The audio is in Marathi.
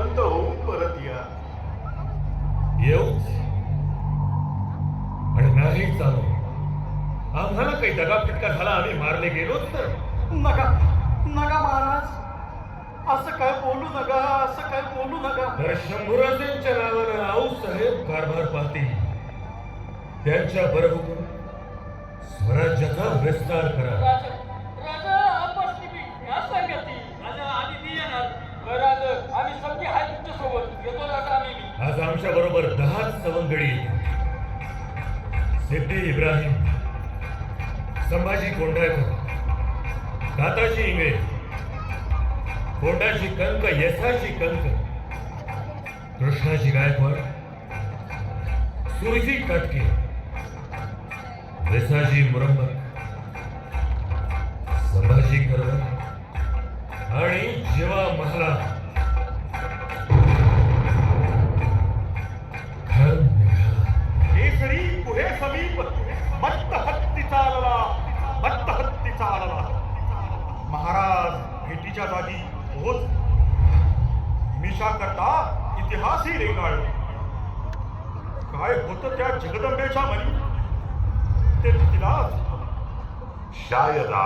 जिवंत होऊन परत या. येऊच आणि नाही चालू. आम्हाला काही दगाफटका झाला, आम्ही मारले गेलोच तर. नका नका महाराज, असं काय बोलू नका, असं काय बोलू नका. तर शंभूराजांच्या नावानं आऊसाहेब कारभार पाहतील. त्यांच्या बरहुकून स्वराज्याचा विस्तार करा. राजा आपस ह्या सांगती राजा आम्ही बी येणार. राजा आम्ही सगळे आहे तुमच्या सोबत येतो. राजा आम्ही बी. आज आमच्या बरोबर 10 सवंगडी येतात. सिद्धी इब्राहिम, संभाजी कोंढाळकर, दाताजी इंगळे, कोंडाजी कंक, यसाची कंक, कृष्णाजी गायकवाड, सुरजी काटके, वेसाजी मुरंबक, संभाजी करवर आणि जीवा महला. केसरी पुढे समीप मत्त हत्ती चालला, मत्त हत्ती चालला. महाराज भेटीच्या जागी होत निमिषा करता इतिहासही रेंगाळ. काय होतं त्या जगदंबेच्या मनी ते तिला शायदा